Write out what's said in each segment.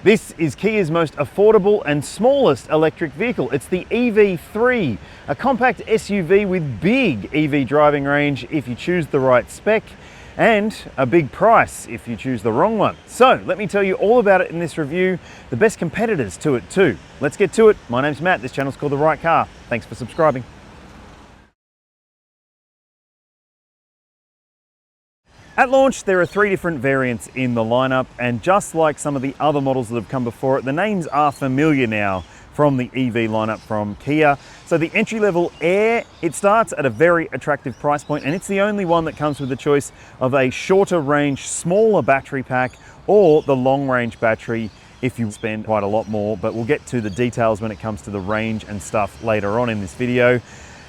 This is Kia's most affordable and smallest electric vehicle. It's the EV3, a compact SUV with big EV driving range if you choose the right spec, and a big price if you choose the wrong one. So let me tell you all about it in this review, the best competitors to it too. Let's get to it. My name's Matt, this channel's called The Right Car. Thanks for subscribing. At launch, there are 3 different variants in the lineup, and just like some of the other models that have come before it, the names are familiar now from the EV lineup from Kia. So the entry-level Air, it starts at a very attractive price point, and it's the only one that comes with the choice of a shorter range, smaller battery pack, or the long range battery if you spend quite a lot more, but we'll get to the details when it comes to the range and stuff later on in this video.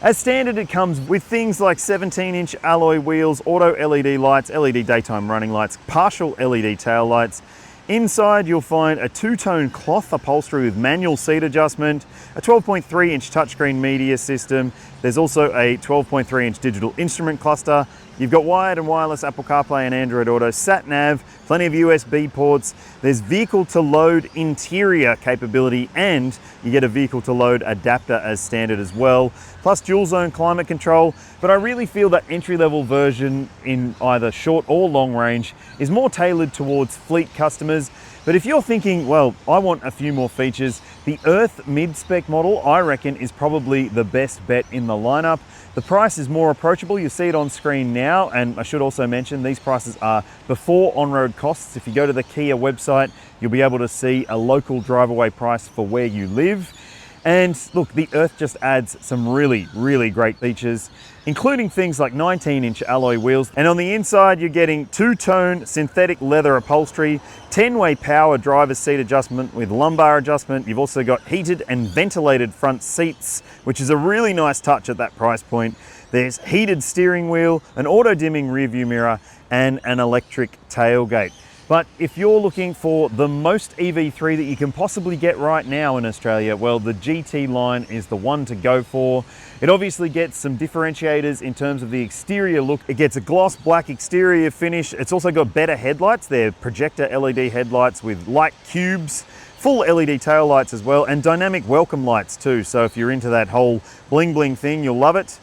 As standard, it comes with things like 17-inch alloy wheels, auto LED lights, LED daytime running lights, partial LED tail lights. Inside, you'll find a 2-tone cloth upholstery with manual seat adjustment, a 12.3-inch touchscreen media system. There's also a 12.3-inch digital instrument cluster. You've got wired and wireless Apple CarPlay and Android Auto, sat-nav, plenty of USB ports. There's vehicle-to-load interior capability, and you get a vehicle-to-load adapter as standard as well, plus dual-zone climate control. But I really feel that entry-level version in either short or long range is more tailored towards fleet customers. But if you're thinking, well, I want a few more features, the Earth mid-spec model, I reckon, is probably the best bet in the lineup. The price is more approachable. You see it on screen now, and I should also mention these prices are before on-road costs. If you go to the Kia website, you'll be able to see a local drive-away price for where you live. And look, the Earth just adds some really, really great features, including things like 19-inch alloy wheels. And on the inside, you're getting 2-tone synthetic leather upholstery, 10-way power driver's seat adjustment with lumbar adjustment. You've also got heated and ventilated front seats, which is a really nice touch at that price point. There's heated steering wheel, an auto-dimming rearview mirror, and an electric tailgate. But if you're looking for the most EV3 that you can possibly get right now in Australia, well, the GT line is the one to go for. It obviously gets some differentiators in terms of the exterior look. It gets a gloss black exterior finish. It's also got better headlights. They're projector LED headlights with light cubes, full LED tail lights as well, and dynamic welcome lights too. So if you're into that whole bling bling thing, you'll love it.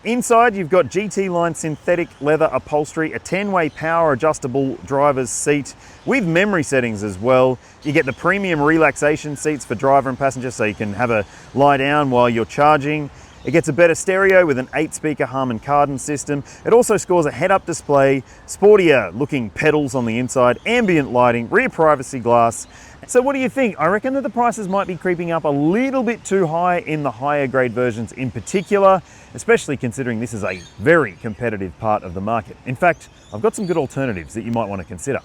Inside, you've got GT line synthetic leather upholstery, a 10-way power adjustable driver's seat with memory settings as well. You get the premium relaxation seats for driver and passenger, so you can have a lie down while you're charging. It gets a better stereo with an 8-speaker Harman Kardon system. It also scores a head-up display, sportier looking pedals on the inside, ambient lighting, rear privacy glass. So what do you think? I reckon that the prices might be creeping up a little bit too high in the higher grade versions in particular, especially considering this is a very competitive part of the market. In fact, I've got some good alternatives that you might want to consider.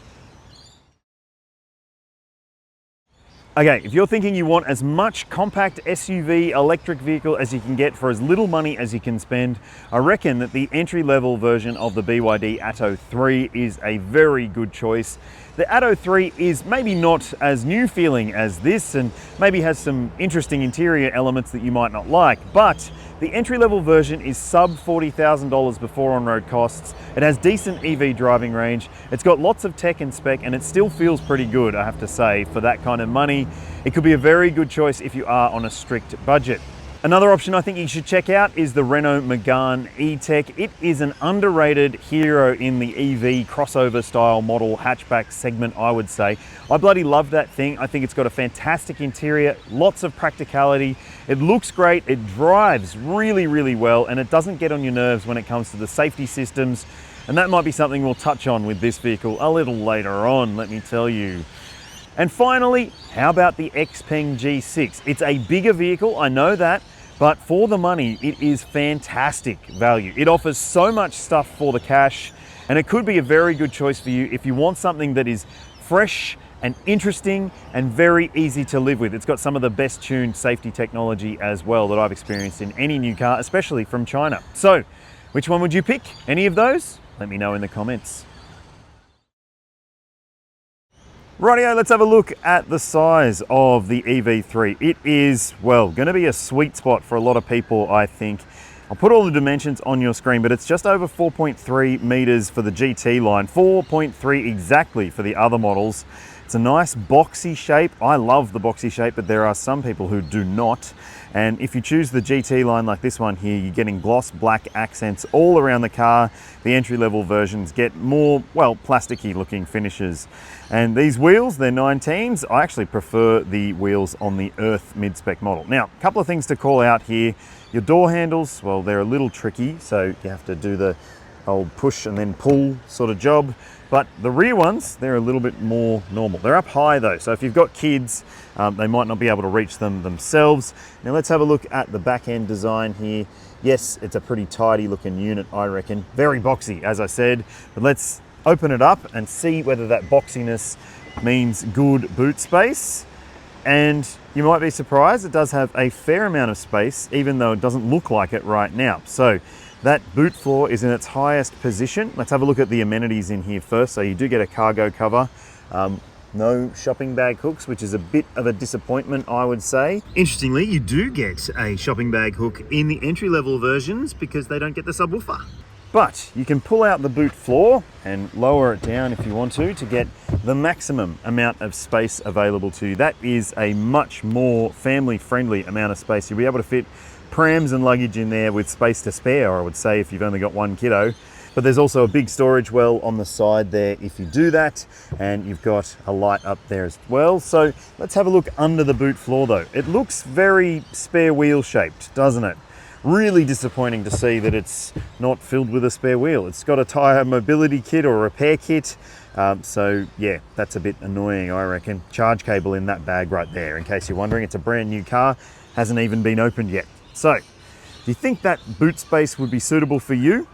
Okay, if you're thinking you want as much compact SUV electric vehicle as you can get for as little money as you can spend, I reckon that the entry-level version of the BYD Atto 3 is a very good choice. The Atto 3 is maybe not as new feeling as this, and maybe has some interesting interior elements that you might not like, but the entry-level version is sub $40,000 before on-road costs. It has decent EV driving range. It's got lots of tech and spec, and it still feels pretty good, I have to say, for that kind of money. It could be a very good choice if you are on a strict budget. Another option I think you should check out is the Renault Megane E-Tech. It is an underrated hero in the EV crossover style model hatchback segment, I would say. I bloody love that thing. I think it's got a fantastic interior, lots of practicality. It looks great, it drives really, really well, and it doesn't get on your nerves when it comes to the safety systems. And that might be something we'll touch on with this vehicle a little later on, let me tell you. And finally, how about the Xpeng G6? It's a bigger vehicle, I know that, but for the money, it is fantastic value. It offers so much stuff for the cash, and it could be a very good choice for you if you want something that is fresh and interesting and very easy to live with. It's got some of the best tuned safety technology as well that I've experienced in any new car, especially from China. So, which one would you pick? Any of those? Let me know in the comments. Rightio, let's have a look at the size of the EV3. It is, well, going to be a sweet spot for a lot of people, I think. I'll put all the dimensions on your screen, but it's just over 4.3 meters for the GT line, 4.3 exactly for the other models. It's a nice boxy shape. I love the boxy shape, but there are some people who do not. And if you choose the GT line like this one here, you're getting gloss black accents all around the car. The entry-level versions get more, well, plasticky looking finishes. And these wheels, they're 19s. I actually prefer the wheels on the Earth mid-spec model. Now, a couple of things to call out here. Your door handles, well, they're a little tricky, so you have to do the old push and then pull sort of job. But the rear ones, they're a little bit more normal. They're up high though, so if you've got kids, they might not be able to reach them themselves. Now let's have a look at the back end design here. Yes, it's a pretty tidy looking unit, I reckon. Very boxy, as I said, but let's open it up and see whether that boxiness means good boot space. And you might be surprised, it does have a fair amount of space, even though it doesn't look like it right now. So that boot floor is in its highest position. Let's have a look at the amenities in here first. So you do get a cargo cover. No shopping bag hooks, which is a bit of a disappointment, I would say. Interestingly, you do get a shopping bag hook in the entry-level versions because they don't get the subwoofer. But you can pull out the boot floor and lower it down if you want to get the maximum amount of space available to you. That is a much more family-friendly amount of space. You'll be able to fit prams and luggage in there with space to spare, I would say, if you've only got one kiddo. But there's also a big storage well on the side there if you do that, and you've got a light up there as well. So let's have a look under the boot floor though. It looks very spare wheel shaped, doesn't it? Really disappointing to see that it's not filled with a spare wheel. It's got a tyre mobility kit or repair kit. So yeah, that's a bit annoying, I reckon. Charge cable in that bag right there. In case you're wondering, it's a brand new car, hasn't even been opened yet. So, do you think that boot space would be suitable for you?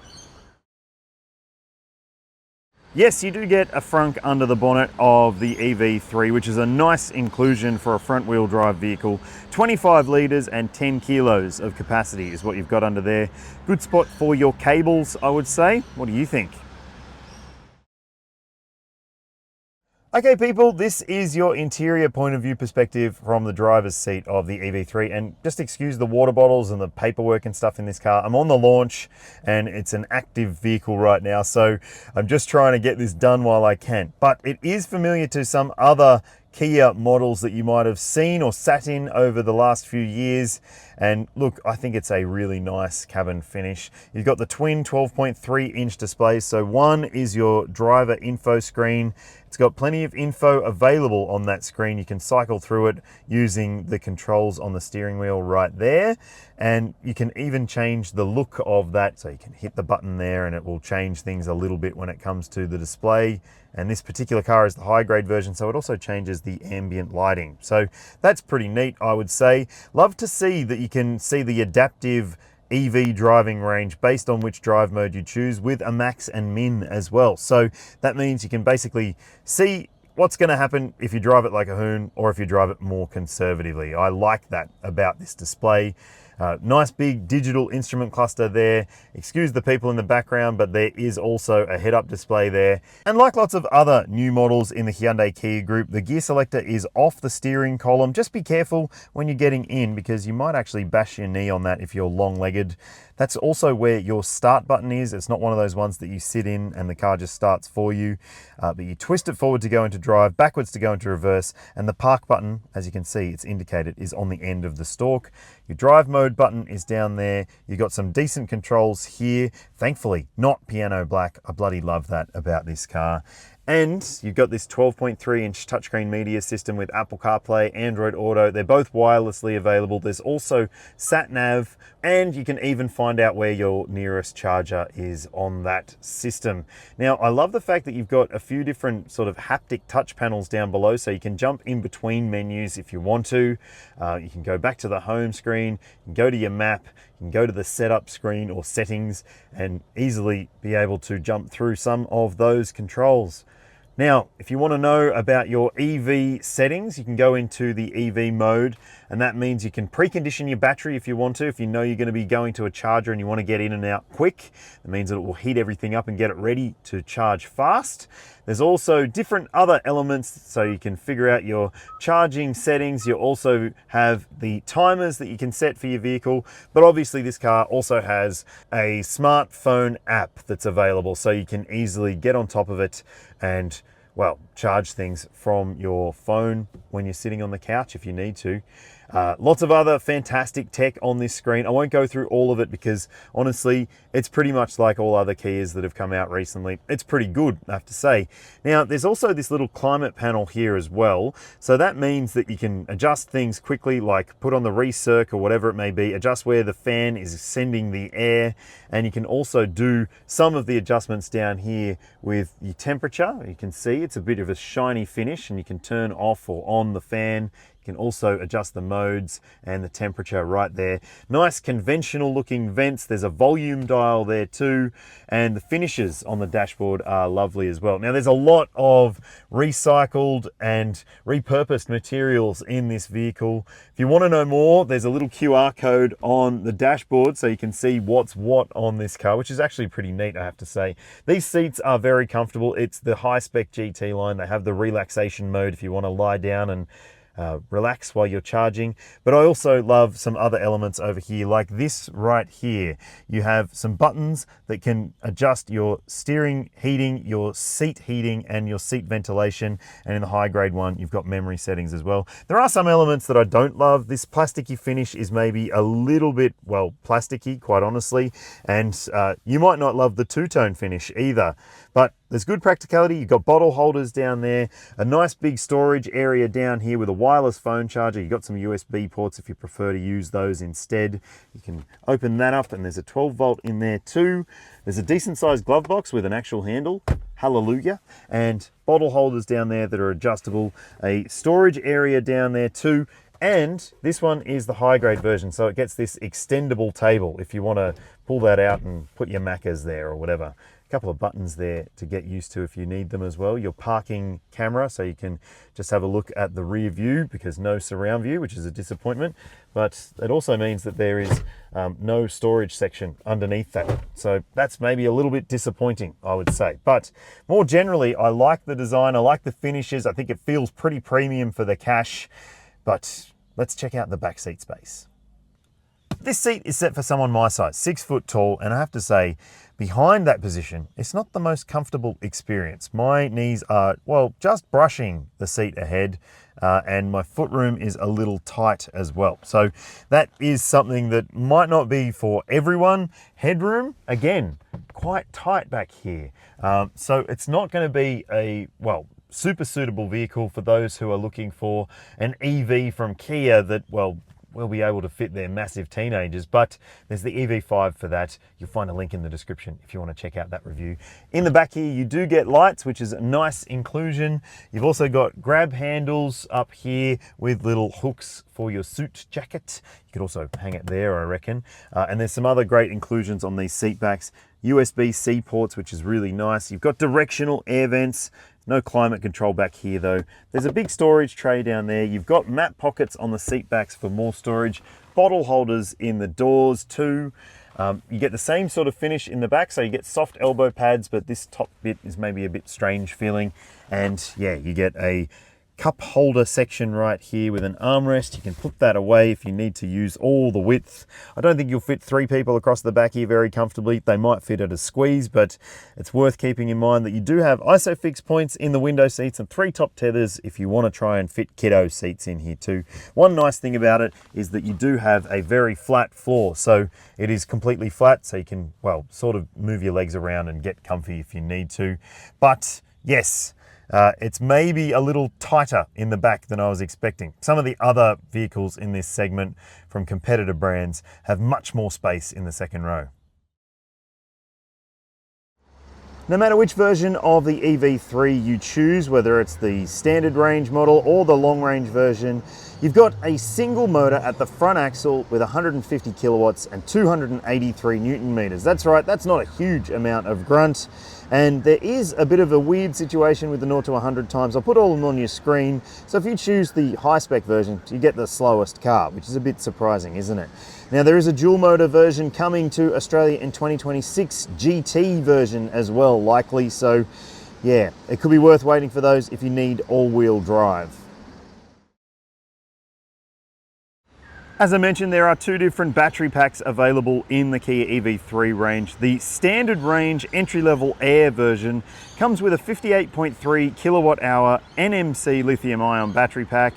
Yes, you do get a frunk under the bonnet of the EV3, which is a nice inclusion for a front wheel drive vehicle. 25 litres and 10 kilos of capacity is what you've got under there. Good spot for your cables, I would say. What do you think? Okay people, this is your interior point of view perspective from the driver's seat of the EV3, and just excuse the water bottles and the paperwork and stuff in this car. I'm on the launch and it's an active vehicle right now, so I'm just trying to get this done while I can. But it is familiar to some other Kia models that you might have seen or sat in over the last few years. And look, I think it's a really nice cabin finish. You've got the twin 12.3 inch displays. So one is your driver info screen. It's got plenty of info available on that screen. You can cycle through it using the controls on the steering wheel right there. And you can even change the look of that. So you can hit the button there and it will change things a little bit when it comes to the display. And this particular car is the high grade version, so it also changes the ambient lighting. So that's pretty neat, I would say. Love to see that you can see the adaptive EV driving range based on which drive mode you choose, with a max and min as well. So that means you can basically see what's going to happen if you drive it like a hoon or if you drive it more conservatively. I like that about this display. Nice big digital instrument cluster there. Excuse the people in the background, but there is also a head-up display there. And like lots of other new models in the Hyundai Kia group, the gear selector is off the steering column. Just be careful when you're getting in because you might actually bash your knee on that if you're long-legged. That's also where your start button is. It's not one of those ones that you sit in and the car just starts for you, but you twist it forward to go into drive, backwards to go into reverse, and the park button, as you can see, it's indicated, is on the end of the stalk. Your drive mode button is down there. You've got some decent controls here. Thankfully, not piano black. I bloody love that about this car. And you've got this 12.3 inch touchscreen media system with Apple CarPlay, Android Auto. They're both wirelessly available. There's also sat nav, and you can even find out where your nearest charger is on that system. Now, I love the fact that you've got a few different sort of haptic touch panels down below, so you can jump in between menus if you want to. You can go back to the home screen, you can go to your map, you can go to the setup screen or settings and easily be able to jump through some of those controls. Now, if you want to know about your EV settings, you can go into the EV mode, and that means you can precondition your battery if you want to. If you know you're going to be going to a charger and you want to get in and out quick, it means that it will heat everything up and get it ready to charge fast. There's also different other elements, so you can figure out your charging settings. You also have the timers that you can set for your vehicle, but obviously this car also has a smartphone app that's available, so you can easily get on top of it and, well, charge things from your phone when you're sitting on the couch if you need to. Lots of other fantastic tech on this screen. I won't go through all of it because honestly, it's pretty much like all other Kias that have come out recently. It's pretty good, I have to say. Now, there's also this little climate panel here as well. So that means that you can adjust things quickly, like put on the recirc or whatever it may be, adjust where the fan is sending the air. And you can also do some of the adjustments down here with your temperature. You can see it's a bit of a shiny finish and you can turn off or on the fan. You can also adjust the modes and the temperature right there. Nice conventional looking vents. There's a volume dial there too. And the finishes on the dashboard are lovely as well. Now there's a lot of recycled and repurposed materials in this vehicle. If you want to know more, there's a little QR code on the dashboard so you can see what's what on this car, which is actually pretty neat, I have to say. These seats are very comfortable. It's the high spec GT line. They have the relaxation mode if you want to lie down and relax while you're charging. But I also love some other elements over here, like this right here. You have some buttons that can adjust your steering heating, your seat heating, and your seat ventilation. And in the high grade one, you've got memory settings as well. There are some elements that I don't love. This plasticky finish is maybe a little bit, well, plasticky, quite honestly. And you might not love the two-tone finish either. But there's good practicality. You've got bottle holders down there, a nice big storage area down here with a wireless phone charger. You've got some USB ports if you prefer to use those instead. You can open that up and there's a 12 volt in there too. There's a decent sized glove box with an actual handle. Hallelujah. And bottle holders down there that are adjustable. A storage area down there too. And this one is the high grade version, so it gets this extendable table if you want to pull that out and put your Maccas there or whatever. A couple of buttons there to get used to if you need them as well. Your parking camera, so you can just have a look at the rear view because no surround view, which is a disappointment. But it also means that there is no storage section underneath that. So that's maybe a little bit disappointing, I would say. But more generally, I like the design. I like the finishes. I think it feels pretty premium for the cash. But let's check out the back seat space. This seat is set for someone my size, 6 foot tall, and I have to say, behind that position, it's not the most comfortable experience. My knees are, well, just brushing the seat ahead, and my footroom is a little tight as well. So that is something that might not be for everyone. Headroom, again, quite tight back here. So it's not going to be a, well, super suitable vehicle for those who are looking for an EV from Kia that, well, will be able to fit their massive teenagers. But there's the EV5 for that. You'll find a link in the description if you want to check out that review. In the back here, you do get lights, which is a nice inclusion. You've also got grab handles up here with little hooks for your suit jacket. You could also hang it there, I reckon. And there's some other great inclusions on these seat backs. USB-C ports, which is really nice. You've got directional air vents. No climate control back here though. There's a big storage tray down there. You've got map pockets on the seat backs for more storage. Bottle holders in the doors too. You get the same sort of finish in the back, so you get soft elbow pads, but this top bit is maybe a bit strange feeling. And yeah, you get a cup holder section right here with an armrest. You can put that away if you need to use all the width. I don't think you'll fit 3 people across the back here very comfortably. They might fit at a squeeze, but it's worth keeping in mind that you do have ISOFIX points in the window seats and 3 top tethers if you want to try and fit kiddo seats in here too. One nice thing about it is that you do have a very flat floor, so it is completely flat, so you can, well, sort of move your legs around and get comfy if you need to. But yes, it's maybe a little tighter in the back than I was expecting. Some of the other vehicles in this segment from competitor brands have much more space in the second row. No matter which version of the EV3 you choose, whether it's the standard range model or the long range version, you've got a single motor at the front axle with 150 kilowatts and 283 Newton meters. That's right, that's not a huge amount of grunt. And there is a bit of a weird situation with the 0 to 100 times. I'll put all of them on your screen. So if you choose the high spec version, you get the slowest car, which is a bit surprising, isn't it? Now there is a dual motor version coming to Australia in 2026, GT version as well, likely. So yeah, it could be worth waiting for those if you need all-wheel drive. As I mentioned, there are two different battery packs available in the Kia EV3 range. The standard range entry-level Air version comes with a 58.3 kilowatt hour NMC lithium-ion battery pack,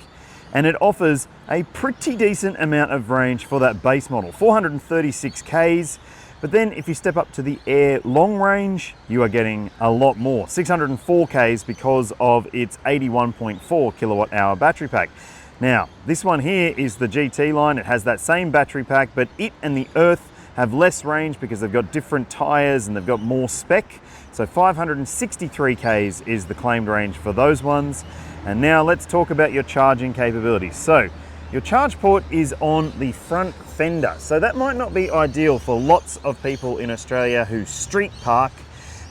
and it offers a pretty decent amount of range for that base model, 436 Ks. But then if you step up to the Air long range, you are getting a lot more, 604 Ks, because of its 81.4 kilowatt hour battery pack. Now, this one here is the GT line. It has that same battery pack, but it and the Earth have less range because they've got different tires and they've got more spec. So 563 Ks is the claimed range for those ones. And now let's talk about your charging capabilities. So your charge port is on the front fender. So that might not be ideal for lots of people in Australia who street park,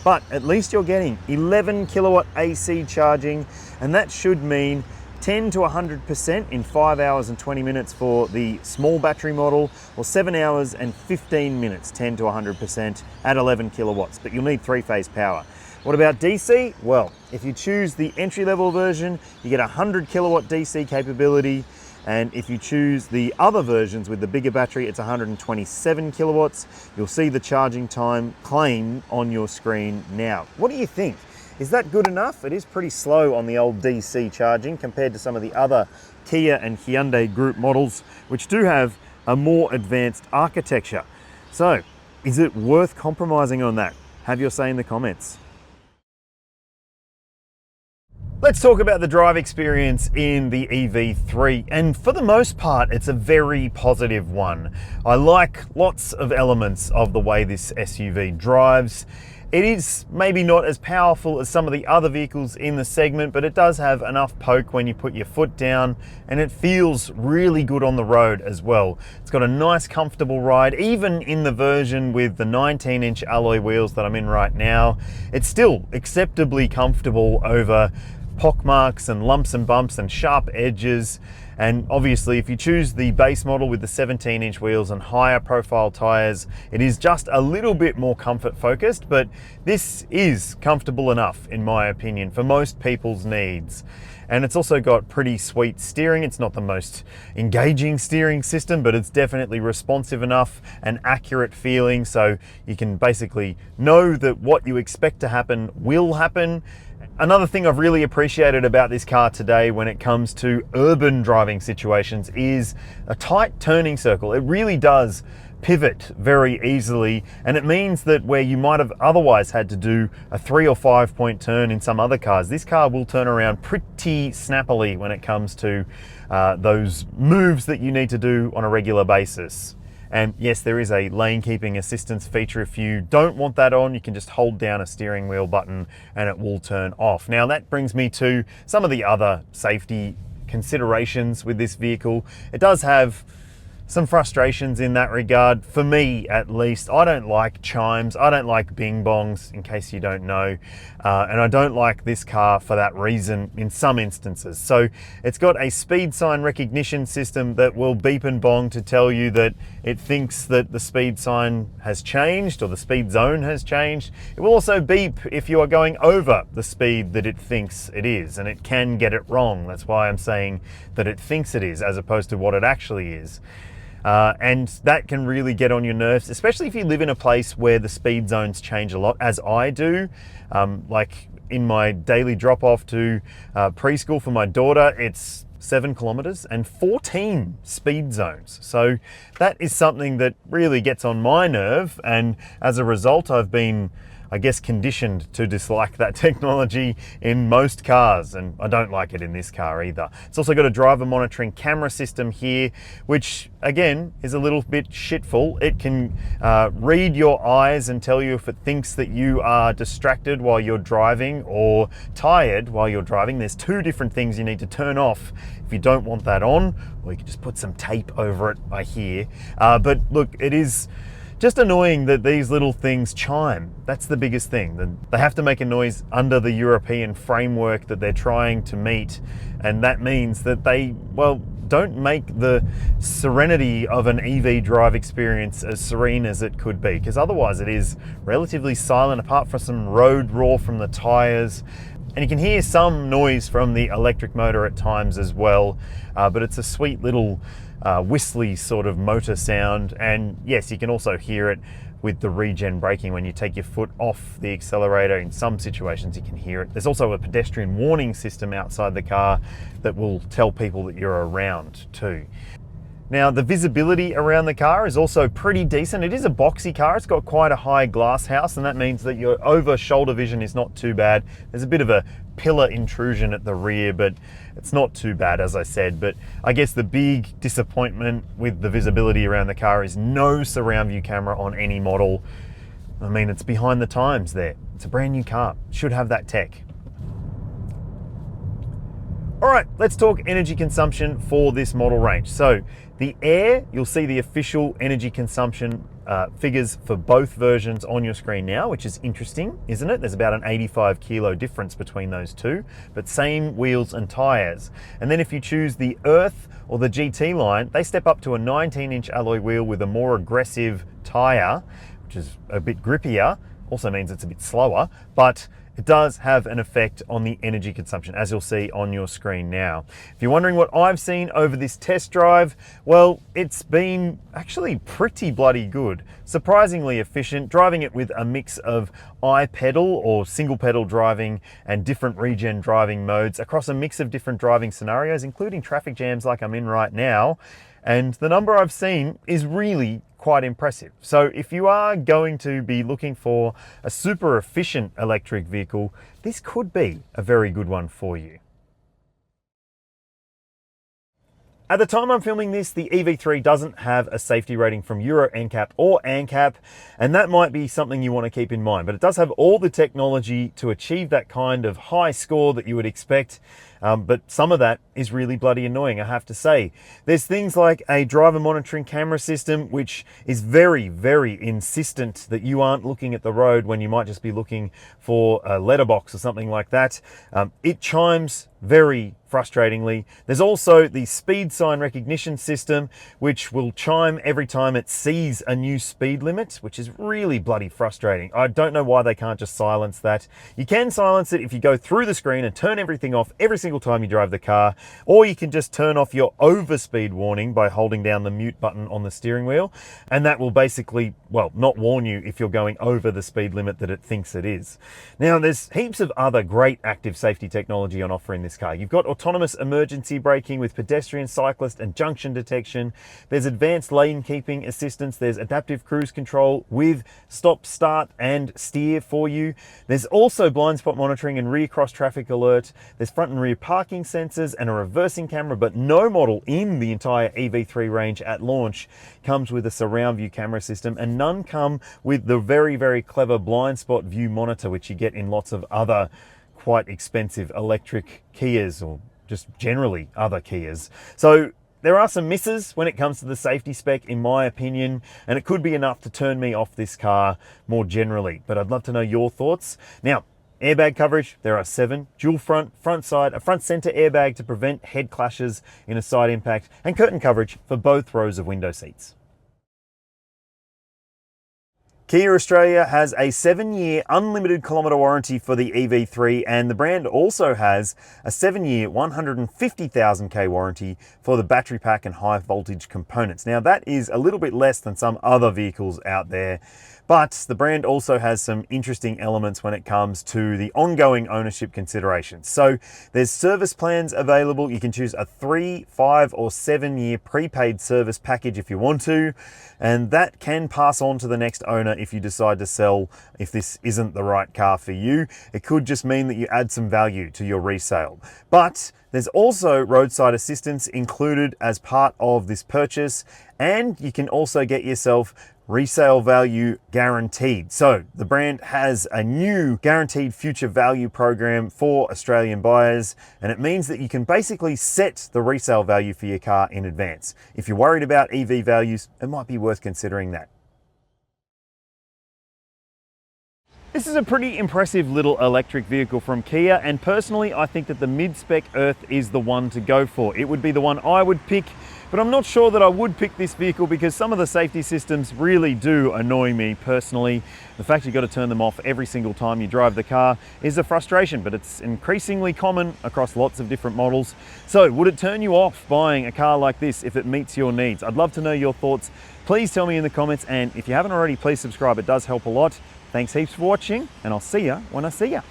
but at least you're getting 11 kilowatt AC charging, and that should mean 10 to 100% in 5 hours and 20 minutes for the small battery model, or 7 hours and 15 minutes, 10 to 100% at 11 kilowatts, but you'll need three-phase power. What about DC? Well, if you choose the entry-level version, you get 100 kilowatt DC capability, and if you choose the other versions with the bigger battery, it's 127 kilowatts. You'll see the charging time claim on your screen now. What do you think? Is that good enough? It is pretty slow on the old DC charging compared to some of the other Kia and Hyundai group models, which do have a more advanced architecture. So, is it worth compromising on that? Have your say in the comments. Let's talk about the drive experience in the EV3, and for the most part, it's a very positive one. I like lots of elements of the way this SUV drives. It is maybe not as powerful as some of the other vehicles in the segment, but it does have enough poke when you put your foot down, and it feels really good on the road as well. It's got a nice, comfortable ride. Even in the version with the 19-inch alloy wheels that I'm in right now, it's still acceptably comfortable over pockmarks and lumps and bumps and sharp edges. And obviously, if you choose the base model with the 17-inch wheels and higher profile tires, it is just a little bit more comfort focused, but this is comfortable enough, in my opinion, for most people's needs. And it's also got pretty sweet steering. It's not the most engaging steering system, but it's definitely responsive enough and accurate feeling, so you can basically know that what you expect to happen will happen. Another thing I've really appreciated about this car today when it comes to urban driving situations is a tight turning circle. It really does pivot very easily, and it means that where you might have otherwise had to do a 3 or 5 point turn in some other cars, this car will turn around pretty snappily when it comes to those moves that you need to do on a regular basis. And yes, there is a lane keeping assistance feature. If you don't want that on, you can just hold down a steering wheel button and it will turn off. Now that brings me to some of the other safety considerations with this vehicle. It does have some frustrations in that regard, for me at least. I don't like chimes, I don't like bing bongs, in case you don't know, and I don't like this car for that reason in some instances. So it's got a speed sign recognition system that will beep and bong to tell you that it thinks that the speed sign has changed or the speed zone has changed. It will also beep if you are going over the speed that it thinks it is, and it can get it wrong. That's why I'm saying that it thinks it is as opposed to what it actually is. And that can really get on your nerves, especially if you live in a place where the speed zones change a lot, as I do. Like in my daily drop off to preschool for my daughter, it's 7 kilometers and 14 speed zones. So that is something that really gets on my nerve. And as a result, I've been, I guess, conditioned to dislike that technology in most cars, and I don't like it in this car either. It's also got a driver monitoring camera system here, which again is a little bit shitful. It can read your eyes and tell you if it thinks that you are distracted while you're driving or tired while you're driving. There's two different things you need to turn off if you don't want that on, or you can just put some tape over it, I hear. But look, it is just annoying that these little things chime. That's the biggest thing. They have to make a noise under the European framework that they're trying to meet, and that means that they, well, don't make the serenity of an EV drive experience as serene as it could be, because otherwise it is relatively silent apart from some road roar from the tires. And you can hear some noise from the electric motor at times as well, but it's a sweet little whistly sort of motor sound. And yes, you can also hear it with the regen braking when you take your foot off the accelerator. In some situations you can hear it. There's also a pedestrian warning system outside the car that will tell people that you're around too. Now, the visibility around the car is also pretty decent. It is a boxy car. It's got quite a high glass house, and that means that your over shoulder vision is not too bad. There's a bit of a pillar intrusion at the rear, but it's not too bad, as I said. But I guess the big disappointment with the visibility around the car is no surround view camera on any model. I mean, it's behind the times there. It's a brand new car. It should have that tech. All right, let's talk energy consumption for this model range. So the Air, you'll see the official energy consumption figures for both versions on your screen now, which is interesting, isn't it? There's about an 85 kilo difference between those two, but same wheels and tires. And then if you choose the Earth or the GT line, they step up to a 19-inch alloy wheel with a more aggressive tire, which is a bit grippier, also means it's a bit slower, but it does have an effect on the energy consumption, as you'll see on your screen now. If you're wondering what I've seen over this test drive, well, it's been actually pretty bloody good. Surprisingly efficient, driving it with a mix of I-pedal or single pedal driving and different regen driving modes across a mix of different driving scenarios, including traffic jams like I'm in right now. And the number I've seen is really quite impressive. So if you are going to be looking for a super efficient electric vehicle, this could be a very good one for you. At the time I'm filming this, the EV3 doesn't have a safety rating from Euro NCAP or ANCAP, and that might be something you want to keep in mind. But it does have all the technology to achieve that kind of high score that you would expect. But some of that is really bloody annoying, I have to say. There's things like a driver monitoring camera system, which is very, very insistent that you aren't looking at the road when you might just be looking for a letterbox or something like that. It chimes very frustratingly. There's also the speed sign recognition system, which will chime every time it sees a new speed limit, which is really bloody frustrating. I don't know why they can't just silence that. You can silence it if you go through the screen and turn everything off every single time you drive the car, or you can just turn off your overspeed warning by holding down the mute button on the steering wheel, and that will basically, well, not warn you if you're going over the speed limit that it thinks it is. Now, there's heaps of other great active safety technology on offer in this car. You've got autonomous emergency braking with pedestrian, cyclist and junction detection. There's advanced lane keeping assistance. There's adaptive cruise control with stop, start and steer for you. There's also blind spot monitoring and rear cross traffic alert. There's front and rear parking sensors and a reversing camera, but no model in the entire EV3 range at launch comes with a surround view camera system, and none come with the very, very clever blind spot view monitor, which you get in lots of other quite expensive electric Kias, or just generally other Kias. So there are some misses when it comes to the safety spec, in my opinion, and it could be enough to turn me off this car more generally, but I'd love to know your thoughts. Now, airbag coverage, there are 7, dual front side, a front center airbag to prevent head clashes in a side impact, and curtain coverage for both rows of window seats. Kia Australia has a 7-year unlimited kilometre warranty for the EV3, and the brand also has a 7-year 150,000k warranty for the battery pack and high voltage components. Now that is a little bit less than some other vehicles out there, but the brand also has some interesting elements when it comes to the ongoing ownership considerations. So there's service plans available. You can choose a 3, 5 or 7-year prepaid service package if you want to, and that can pass on to the next owner if you decide to sell if this isn't the right car for you. It could just mean that you add some value to your resale. But there's also roadside assistance included as part of this purchase, and you can also get yourself resale value guaranteed. So the brand has a new guaranteed future value program for Australian buyers, and it means that you can basically set the resale value for your car in advance. If you're worried about EV values, it might be worth considering that. This is a pretty impressive little electric vehicle from Kia, and personally I think that the mid-spec Earth is the one to go for. It would be the one I would pick, but I'm not sure that I would pick this vehicle because some of the safety systems really do annoy me personally. The fact you've got to turn them off every single time you drive the car is a frustration, but it's increasingly common across lots of different models. So would it turn you off buying a car like this if it meets your needs? I'd love to know your thoughts. Please tell me in the comments, and if you haven't already, please subscribe. It does help a lot. Thanks heaps for watching, and I'll see ya when I see ya.